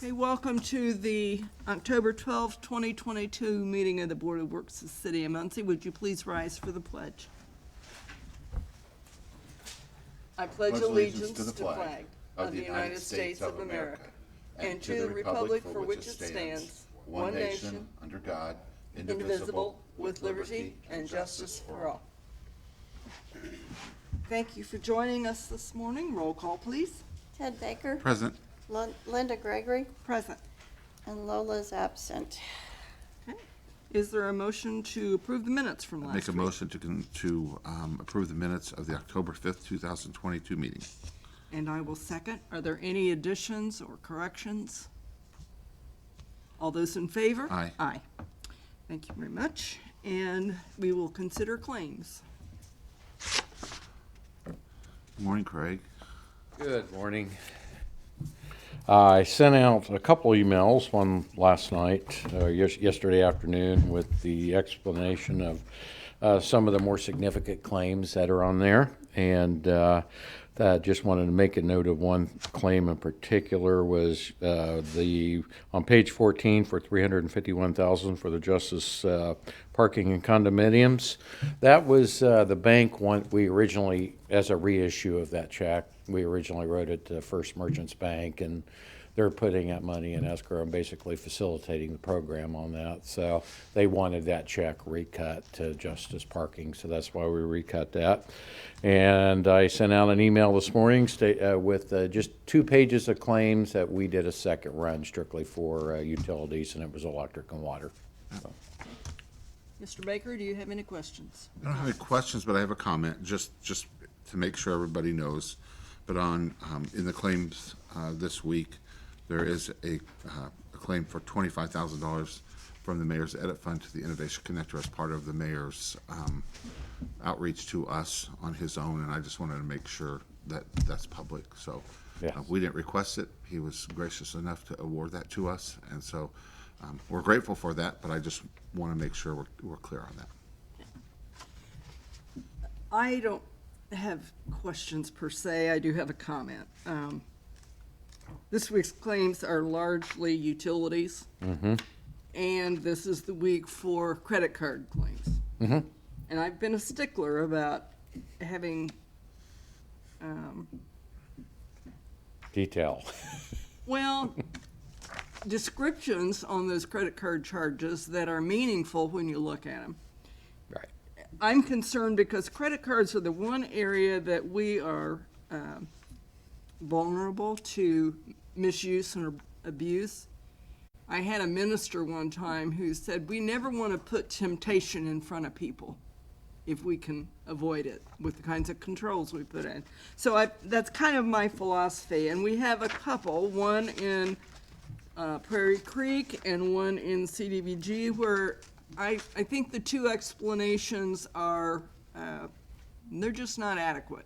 Okay, welcome to the October 12th, 2022 meeting of the Board of Works of the City of Muncie. Would you please rise for the pledge? I pledge allegiance to the flag of the United States of America and to the republic for which it stands, one nation, under God, indivisible, with liberty and justice for all. Thank you for joining us this morning. Roll call, please. Ted Baker, Present. Linda Gregory, Present. and Lola's absent. Okay. Is there a motion to approve the minutes from last week? Make a motion to approve the minutes of the October 5th, 2022 meeting. And I will second. Are there any additions or corrections? All those in favor? Aye. Aye. Thank you very much. And we will consider claims. Good morning, Craig. Good morning. I sent out a couple emails, one last night, yesterday afternoon, with the explanation of some of the more significant claims that are on there. And that just wanted to make a note of one claim in particular was on page 14 for $351,000 for the Justice parking and condominiums. That was the bank we originally, as a reissue of that check, we originally wrote it to First Merchants Bank, and they're putting that money in escrow and basically facilitating the program on that. So they wanted that check recut to Justice Parking, so that's why we recut that. And I sent out an email this morning with just 2 pages of claims that we did a second run strictly for utilities, and it was electric and water. So. Mr. Baker, do you have any questions? I don't have any questions, but I have a comment, just to make sure everybody knows. But in the claims this week, there is a claim for $25,000 from the Mayor's Edit Fund to the Innovation Connector as part of the Mayor's outreach to us on his own, and I just wanted to make sure that that's public. So Yeah. we didn't request it. He was gracious enough to award that to us, and so we're grateful for that, but I just want to make sure we're clear on that. I don't have questions per se. I do have a comment. This week's claims are largely utilities. Mm-hmm. And this is the week for credit card claims. Mm-hmm. And I've been a stickler about having, Detail. well, descriptions on those credit card charges that are meaningful when you look at them. Right. I'm concerned because credit cards are the one area that we are vulnerable to misuse and abuse. I had a minister one time who said, we never want to put temptation in front of people if we can avoid it with the kinds of controls we put in. So that's kind of my philosophy. And we have a couple, one in Prairie Creek and one in CDVG, where I think the 2 explanations are, they're just not adequate.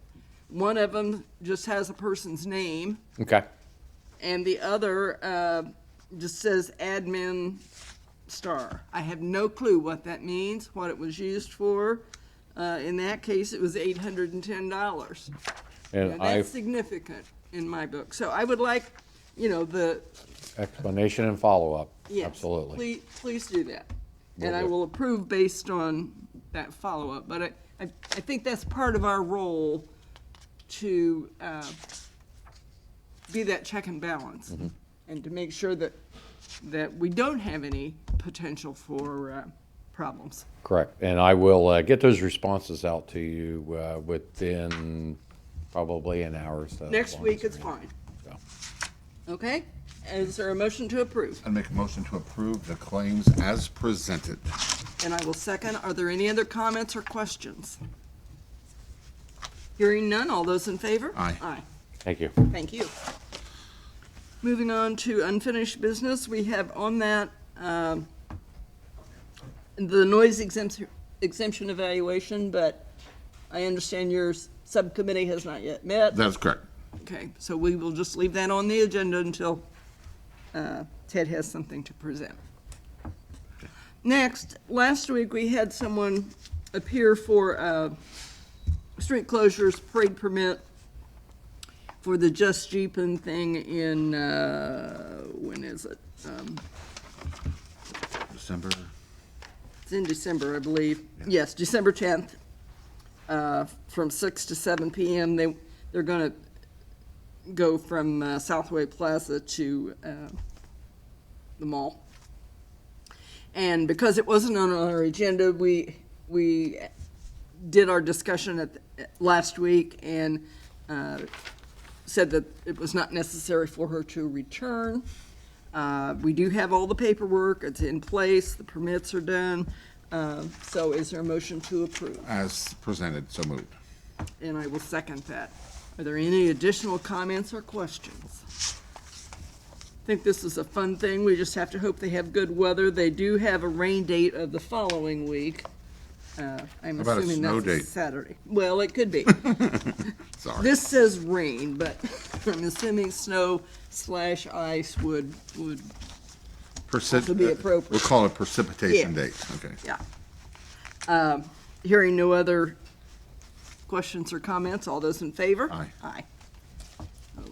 One of them just has a person's name, Okay. and the other just says admin star. I have no clue what that means, what it was used for. In that case, it was $810. And Now, that's significant in my book. So I would like, the explanation and follow-up. yes, Absolutely. Please do that, Will and I do. will approve based on that follow-up. But I think that's part of our role to be that check and balance, Mm-hmm. and to make sure that we don't have any potential for problems. Correct. And I will get those responses out to you within probably an hour or so. Next as long week as is we- fine. so. Okay? Is there a motion to approve? I'd make a motion to approve the claims as presented. And I will second. Are there any other comments or questions? Hearing none, all those in favor? Aye. Aye. Thank you. Thank you. Moving on to unfinished business, we have on that the noise exemption evaluation, but I understand your subcommittee has not yet met. That is correct. Okay, so we will just leave that on the agenda until Ted has something to present. Next, last week we had someone appear for street closures parade permit for the Just Jeepin' thing in, when is it? December, It's in December, I believe. Yes, December 10th, from 6 to 7 p.m. They're going to go from Southway Plaza to the mall. And because it wasn't on our agenda, we did our discussion last week and said that it was not necessary for her to return. We do have all the paperwork, it's in place, the permits are done. So is there a motion to approve? as presented, so moved. And I will second that. Are there any additional comments or questions? I think this is a fun thing. We just have to hope they have good weather. They do have a rain date of the following week. I'm How about a assuming snow that's a date? Saturday. Well, it could be. Sorry. This says rain, but I'm assuming snow/ice would, to be appropriate. We'll call it precipitation Yeah. date, okay. yeah. Hearing no other questions or comments, all those in favor? Aye. Aye.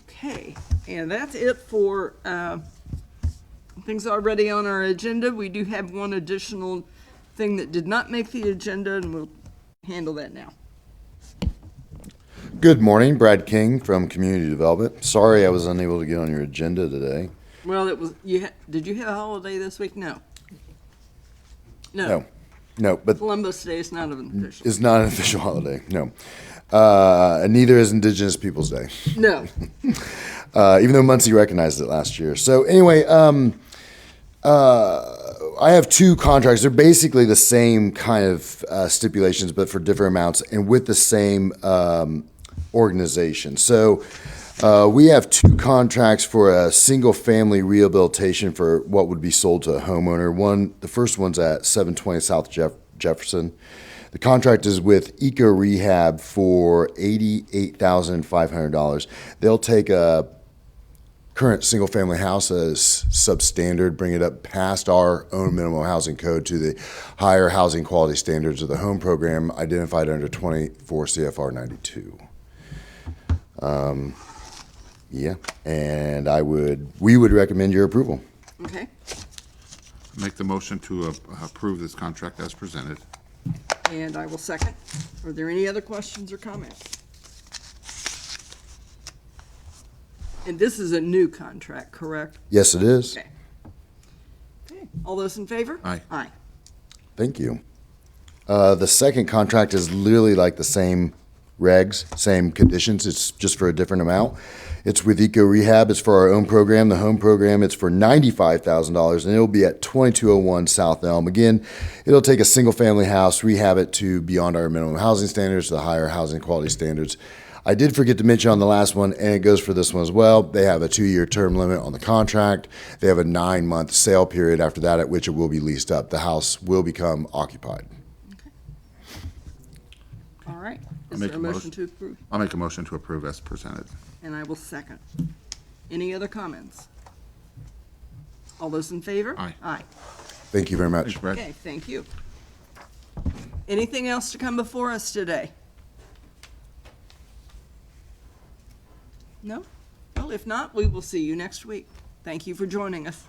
Okay, and that's it for things already on our agenda. We do have one additional thing that did not make the agenda, and we'll handle that now. Good morning, Brad King from Community Development. Sorry I was unable to get on your agenda today. Well, it was, did you have a holiday this week? No. No, but Columbus Day is not an official. it's not an official holiday, no. And neither is Indigenous Peoples Day, No. even though Muncie recognized it last year. So anyway, I have two contracts. They're basically the same kind of stipulations, but for different amounts and with the same organization. So we have two contracts for a single-family rehabilitation for what would be sold to a homeowner. The first one's at 720 South Jefferson. The contract is with Eco Rehab for $88,500. They'll take a current single-family house as substandard, bring it up past our own minimum housing code to the higher housing quality standards of the home program identified under 24 CFR 92. Yeah, and we would recommend your approval. Okay, Make the motion to approve this contract as presented. and I will second. Are there any other questions or comments? And this is a new contract, correct? Yes, it is. Okay. Okay. All those in favor? Aye. Aye. Thank you. The second contract is literally like the same regs, same conditions. It's just for a different amount. It's with Eco Rehab. It's for our own program, the home program. It's for $95,000, and it'll be at 2201 South Elm. Again, it'll take a single-family house, rehab it to beyond our minimum housing standards, the higher housing quality standards. I did forget to mention on the last one, and it goes for this one as well. They have a 2-year term limit on the contract. They have a 9-month sale period after that, at which it will be leased up. The house will become occupied. All right. I'll Is make there a a motion motion. to approve? I'll make a motion to approve as presented. And I will second. Any other comments? All those in favor? Aye. Aye. Thank you very much. Thanks, Brad. Okay, thank you. Anything else to come before us today? No? Well, if not, we will see you next week. Thank you for joining us.